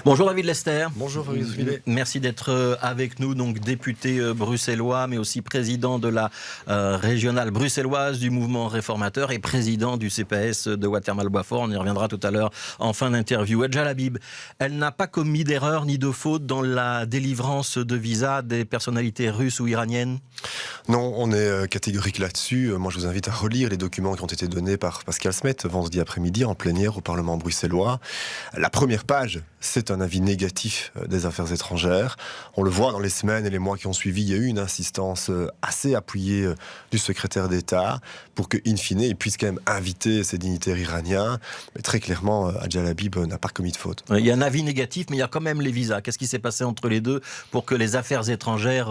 Bonjour David Lester. Bonjour Fabrice Villet. Merci d'être avec nous, donc député bruxellois, mais aussi président de la régionale bruxelloise du mouvement réformateur et président du CPS de Watermal-Boisfort. On y reviendra tout à l'heure en fin d'interview. Edja Labib, elle n'a pas commis d'erreur ni de faute dans la délivrance de visas des personnalités russes ou iraniennes? Non, on est catégorique là-dessus. Moi, je vous invite à relire les documents qui ont été donnés par Pascal Smet vendredi après-midi en plénière au Parlement bruxellois. La première page, c'est un avis négatif des affaires étrangères. On le voit dans les semaines et les mois qui ont suivi, il y a eu une insistance assez appuyée du secrétaire d'État pour que, in fine, il puisse quand même inviter ces dignitaires iraniens. Mais très clairement, Edja Labib n'a pas commis de faute. Il y a un avis négatif, mais il y a quand même les visas. Qu'est-ce qui s'est passé entre les deux pour que les affaires étrangères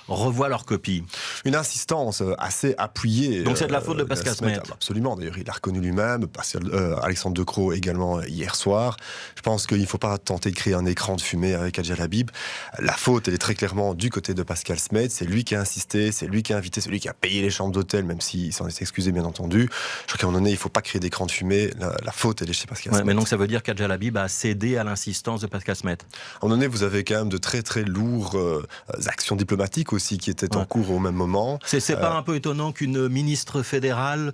revoient leur copie? Une insistance assez appuyée. Donc c'est de la faute de Pascal Smet. Absolument, d'ailleurs il l'a reconnu lui-même, Alexandre De Croo également hier soir. Je pense qu'il ne faut pas tenter de créer un écran de fumée avec Edja Labib. La faute, elle est très clairement du côté de Pascal Smet. C'est lui qui a insisté, c'est lui qui a invité, c'est lui qui a payé les chambres d'hôtel, même s'il s'en est excusé bien entendu. Je crois qu'à un moment donné, il ne faut pas créer d'écran de fumée. La faute, elle est chez Pascal Smet. Mais donc ça veut dire qu'Edja Labib a cédé à l'insistance de Pascal Smet. À un moment donné, vous avez quand même de très très lourdes actions diplomatiques aussi qui étaient en cours au même moment. C'est pas un peu étonnant qu'une ministre fédérale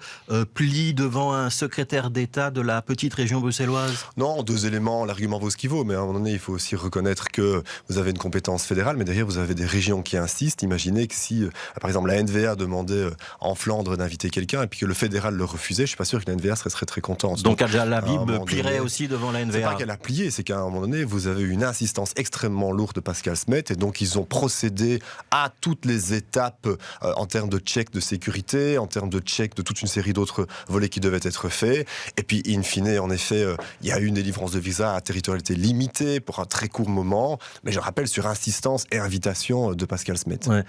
plie devant un secrétaire d'État de la petite région bruxelloise? Non, deux éléments, l'argument vaut ce qu'il vaut, mais à un moment donné, il faut aussi reconnaître que vous avez une compétence fédérale, mais derrière, vous avez des régions qui insistent. Imaginez que si, par exemple, la NVA demandait en Flandre d'inviter quelqu'un et puis que le fédéral le refusait, je suis pas sûr que la NVA serait très contente. Donc Edja Labib plierait aussi devant la NVA? C'est pas qu'elle a plié, c'est qu'à un moment donné, vous avez une insistance extrêmement lourde de Pascal Smet, et donc ils ont procédé à toutes les étapes en termes de check de sécurité, en termes de check de toute une série d'autres volets qui devaient être faits. Et puis, in fine, en effet, il y a eu une délivrance de visa à territorialité limitée pour un très court moment, mais je rappelle sur insistance et invitation de Pascal Smet. Ouais,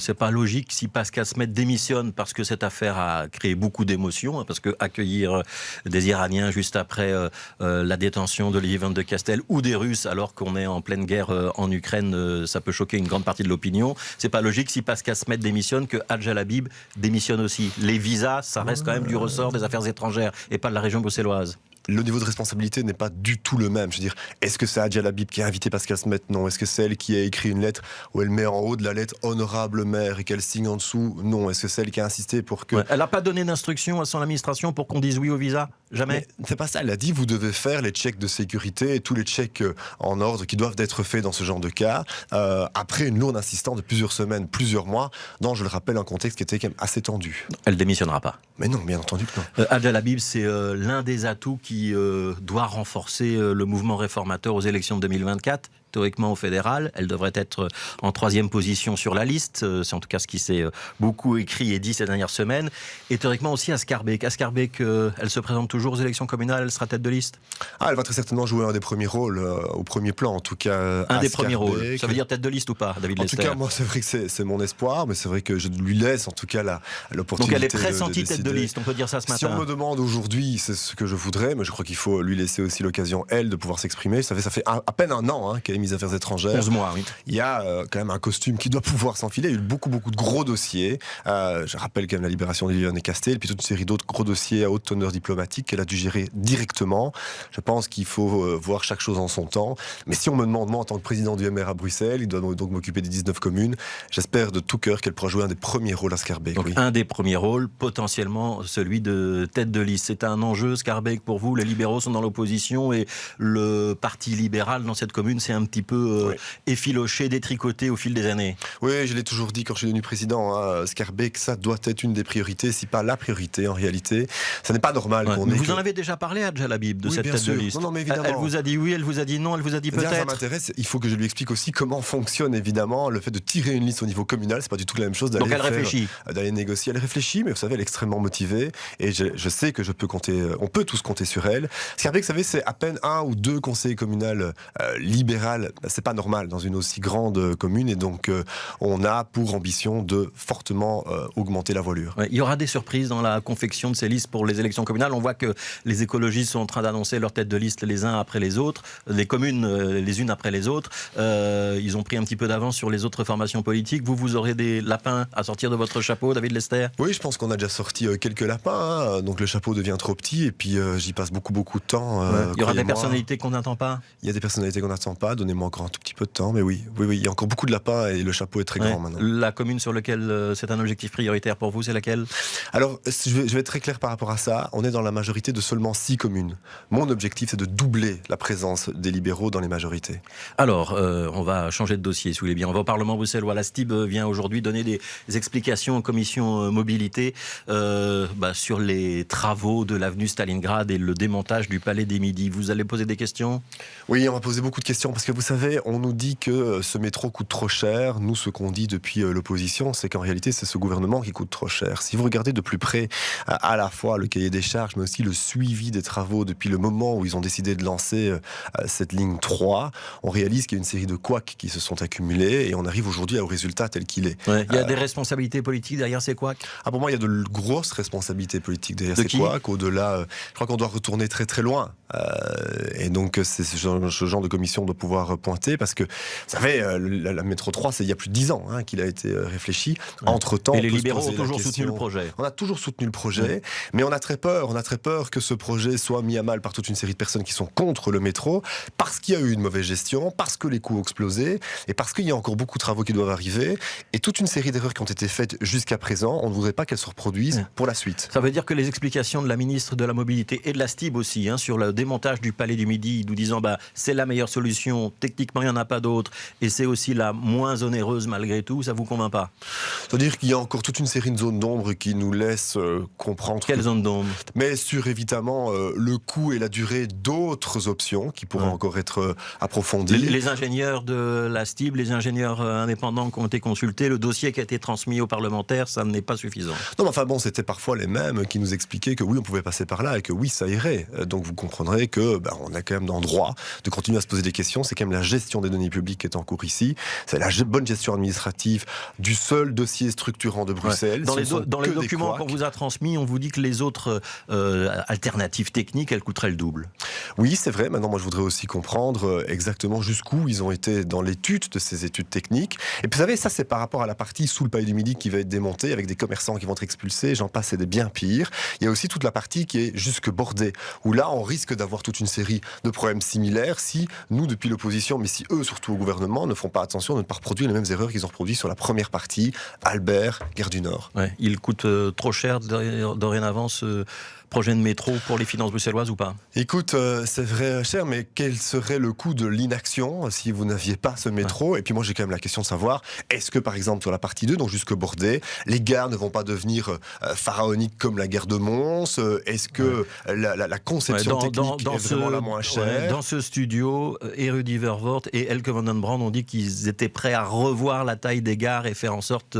c'est pas logique si Pascal Smet démissionne, parce que cette affaire a créé beaucoup d'émotions, parce que accueillir des Iraniens juste après la détention d'Olivier Van de Castel ou des Russes alors qu'on est en pleine guerre en Ukraine, ça peut choquer une grande partie de l'opinion. C'est pas logique si Pascal Smet démissionne que Edja Labib démissionne aussi. Les visas, ça reste quand même du ressort des affaires étrangères et pas de la région bruxelloise. Le niveau de responsabilité n'est pas du tout le même. Je veux dire, est-ce que c'est Edja Labib qui a invité Pascal Smet? Non. Est-ce que c'est elle qui a écrit une lettre où elle met en haut de la lettre honorable maire et qu'elle signe en dessous? Non. Est-ce que c'est elle qui a insisté pour que... Elle n'a pas donné d'instruction à son administration pour qu'on dise oui au visa? Jamais. Mais c'est pas ça. Elle a dit vous devez faire les checks de sécurité et tous les checks en ordre qui doivent être faits dans ce genre de cas. Après une lourde insistance de plusieurs semaines, plusieurs mois, dans, je le rappelle, un contexte qui était quand même assez tendu. Elle démissionnera pas. Mais non, bien entendu que non. Edja Labib, c'est l'un des atouts qui doit renforcer le mouvement réformateur aux élections de 2024. Théoriquement au fédéral, elle devrait être en 3e position sur la liste. C'est en tout cas ce qui s'est beaucoup écrit et dit ces dernières semaines. Et théoriquement aussi à Schaerbeek. À Schaerbeek, elle se présente toujours aux élections communales, elle sera tête de liste? Elle va très certainement jouer un des premiers rôles, au premier plan en tout cas. Un des premiers rôles. Ça veut dire tête de liste ou pas, David Lester? En tout cas, moi c'est vrai que c'est mon espoir, mais c'est vrai que je lui laisse en tout cas l'opportunité. Donc elle est pressentie tête de liste, on peut dire ça ce matin. Si on me demande aujourd'hui, c'est ce que je voudrais, mais je crois qu'il faut lui laisser aussi l'occasion, elle, de pouvoir s'exprimer. Ça fait à peine un an qu'elle est mise affaires étrangères. 11 mois, oui. Il y a quand même un costume qui doit pouvoir s'enfiler. Il y a eu beaucoup de gros dossiers. Je rappelle quand même la libération d'Olivier Van de Castel, puis toute une série d'autres gros dossiers à haute teneur diplomatique qu'elle a dû gérer directement. Je pense qu'il faut voir chaque chose en son temps. Mais si on me demande, moi, en tant que président du MR à Bruxelles, il doit donc m'occuper des 19 communes. J'espère de tout cœur qu'elle pourra jouer un des premiers rôles à Schaerbeek. Donc un des premiers rôles, potentiellement celui de tête de liste. C'est un enjeu, Schaerbeek, pour vous? Les libéraux sont dans l'opposition et le parti libéral dans cette commune, c'est un petit peu effiloché, détricoté au fil des années. Oui, je l'ai toujours dit quand je suis devenu président. Schaerbeek, ça doit être une des priorités, si pas la priorité en réalité. Ça n'est pas normal qu'on ait... Vous en avez déjà parlé à Edja Labib de cette tête de liste? Non, mais évidemment. Elle vous a dit oui, elle vous a dit non, elle vous a dit peut-être? Ça m'intéresse. Il faut que je lui explique aussi comment fonctionne évidemment le fait de tirer une liste au niveau communal. C'est pas du tout la même chose d'aller Donc elle réfléchit. D'aller négocier. Elle réfléchit, mais vous savez, elle est extrêmement motivée et je sais que je peux compter. On peut tous compter sur elle. Schaerbeek, vous savez, c'est à peine 1 ou 2 conseillers communaux libéraux municipal, c'est pas normal dans une aussi grande commune, et donc on a pour ambition de fortement augmenter la voilure. Ouais, il y aura des surprises dans la confection de ces listes pour les élections communales. On voit que les écologistes sont en train d'annoncer leurs têtes de liste les uns après les autres, les communes les unes après les autres. Ils ont pris un petit peu d'avance sur les autres formations politiques. Vous aurez des lapins à sortir de votre chapeau, David Lester? Oui, je pense qu'on a déjà sorti quelques lapins, hein. Donc le chapeau devient trop petit, et puis j'y passe beaucoup de temps. Il y aura des personnalités qu'on n'attend pas? Il y a des personnalités qu'on n'attend pas, donnez-moi encore un tout petit peu de temps, mais oui, il y a encore beaucoup de lapins et le chapeau est très grand maintenant. La commune sur laquelle c'est un objectif prioritaire pour vous, c'est laquelle? Alors, je vais être très clair par rapport à ça. On est dans la majorité de seulement 6 communes. Mon objectif, c'est de doubler la présence des libéraux dans les majorités. Alors, on va changer de dossier, si vous voulez bien. On va au Parlement bruxellois. La STIB vient aujourd'hui donner des explications aux commissions mobilité sur les travaux de l'avenue Stalingrad et le démontage du Palais des Midis. Vous allez poser des questions? Oui, on va poser beaucoup de questions, parce que vous savez, on nous dit que ce métro coûte trop cher. Nous, ce qu'on dit depuis l'opposition, c'est qu'en réalité, c'est ce gouvernement qui coûte trop cher. Si vous regardez de plus près à la fois le cahier des charges, mais aussi le suivi des travaux depuis le moment où ils ont décidé de lancer cette ligne 3, on réalise qu'il y a une série de couacs qui se sont accumulés, et on arrive aujourd'hui au résultat tel qu'il est. Ouais, il y a des responsabilités politiques derrière ces couacs? Pour moi, il y a de grosses responsabilités politiques derrière ces couacs. Au-delà, je crois qu'on doit retourner très très loin. Et donc, c'est ce genre de commission doit pouvoir pointer, parce que, vous savez, la métro 3, c'est il y a plus de 10 ans qu'il a été réfléchi. Ouais. Entre-temps, et les libéraux ont toujours soutenu le projet. On a toujours soutenu le projet, mais on a très peur que ce projet soit mis à mal par toute une série de personnes qui sont contre le métro, parce qu'il y a eu une mauvaise gestion, parce que les coûts ont explosé, et parce qu'il y a encore beaucoup de travaux qui doivent arriver, et toute une série d'erreurs qui ont été faites jusqu'à présent. On ne voudrait pas qu'elles se reproduisent pour la suite. Ça veut dire que les explications de la ministre de la Mobilité et de la STIB aussi, sur le démontage du Palais du Midi, nous disant c'est la meilleure solution, techniquement il n'y en a pas d'autre, et c'est aussi la moins onéreuse malgré tout, ça vous convainc pas? C'est-à-dire qu'il y a encore toute une série de zones d'ombre qui nous laissent comprendre... Quelles zones d'ombre? Mais sur évidemment le coût et la durée d'autres options qui pourraient encore être approfondies. Les ingénieurs de la STIB, les ingénieurs indépendants qui ont été consultés, le dossier qui a été transmis aux parlementaires, ça n'est pas suffisant. Non, mais enfin bon, c'était parfois les mêmes qui nous expliquaient que oui, on pouvait passer par là et que oui, ça irait. Donc vous comprendrez que on a quand même dans droit de continuer à se poser des questions. C'est quand même la gestion des données publiques qui est en cours ici. C'est la bonne gestion administrative du seul dossier structurant de Bruxelles. Dans les documents qu'on vous a transmis, on vous dit que les autres alternatives techniques, elles coûteraient le double. Oui, c'est vrai. Maintenant, moi, je voudrais aussi comprendre exactement jusqu'où ils ont été dans l'étude de ces études techniques. Et puis, vous savez, ça, c'est par rapport à la partie sous le Palais du Midi qui va être démontée, avec des commerçants qui vont être expulsés. J'en passe, c'est des bien pires. Il y a aussi toute la partie qui est jusque bordée, où là, on risque d'avoir toute une série de problèmes similaires si nous, depuis l'opposition, mais si eux, surtout au gouvernement, ne font pas attention de ne pas reproduire les mêmes erreurs qu'ils ont reproduites sur la première partie, Albert, Gare du Nord. Ouais, il coûte trop cher dorénavant ce projet de métro pour les finances bruxelloises ou pas? Écoute, c'est vrai cher, mais quel serait le coût de l'inaction si vous n'aviez pas ce métro? Et puis moi j'ai quand même la question de savoir, est-ce que par exemple sur la partie 2, donc jusque Bordeaux, les gares ne vont pas devenir pharaoniques comme la gare de Mons? Est-ce que la conception technique est vraiment la moins chère? Dans ce studio, Rudy Vervoort et Elke van den Brand ont dit qu'ils étaient prêts à revoir la taille des gares et faire en sorte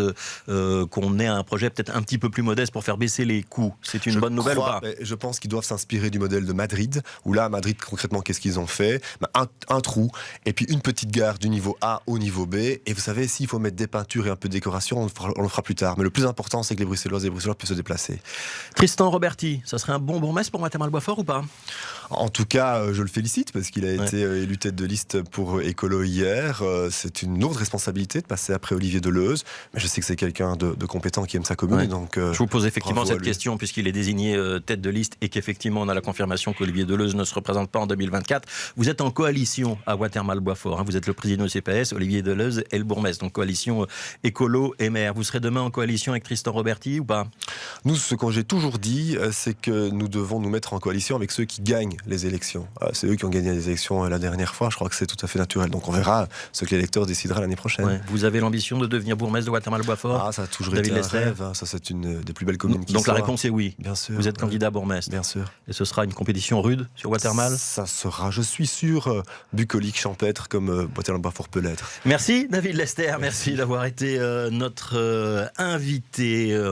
qu'on ait un projet peut-être un petit peu plus modeste pour faire baisser les coûts. C'est une bonne nouvelle ou pas? Je pense qu'ils doivent s'inspirer du modèle de Madrid, où là, à Madrid, concrètement, qu'est-ce qu'ils ont fait? Un trou, et puis une petite gare du niveau A au niveau B, et vous savez, s'il faut mettre des peintures et un peu de décoration, on le fera plus tard. Mais le plus important, c'est que les Bruxelloises et les Bruxellois puissent se déplacer. Tristan Roberti, ça serait un bon bourgmestre pour Watermal-Boisfort ou pas? En tout cas, je le félicite, parce qu'il a été élu tête de liste pour Écolo hier. C'est une lourde responsabilité de passer après Olivier Deleuze, mais je sais que c'est quelqu'un de compétent qui aime sa commune. Donc, je vous pose effectivement cette question, puisqu'il est désigné tête de liste et qu'effectivement on a la confirmation qu'Olivier Deleuze ne se représente pas en 2024. Vous êtes en coalition à Watermal-Boisfort. Vous êtes le président du CPS, Olivier Deleuze et le bourgmestre. Donc coalition écolo et maire. Vous serez demain en coalition avec Tristan Roberti ou pas? Nous, ce que j'ai toujours dit, c'est que nous devons nous mettre en coalition avec ceux qui gagnent les élections. C'est eux qui ont gagné les élections la dernière fois. Je crois que c'est tout à fait naturel. Donc on verra ce que l'électeur décidera l'année prochaine. Vous avez l'ambition de devenir bourgmestre de Watermal-Boisfort? Ça a toujours été un rêve. Ça, c'est une des plus belles communes qui Donc soit. la réponse est oui. Bien sûr. Vous êtes candidat bourgmestre? Bien sûr. Et ce sera une compétition rude sur Watermal? Ça sera, je suis sûr, bucolique, champêtre, comme Watermal-Boisfort peut l'être. Merci David Lester, merci d'avoir été notre invité.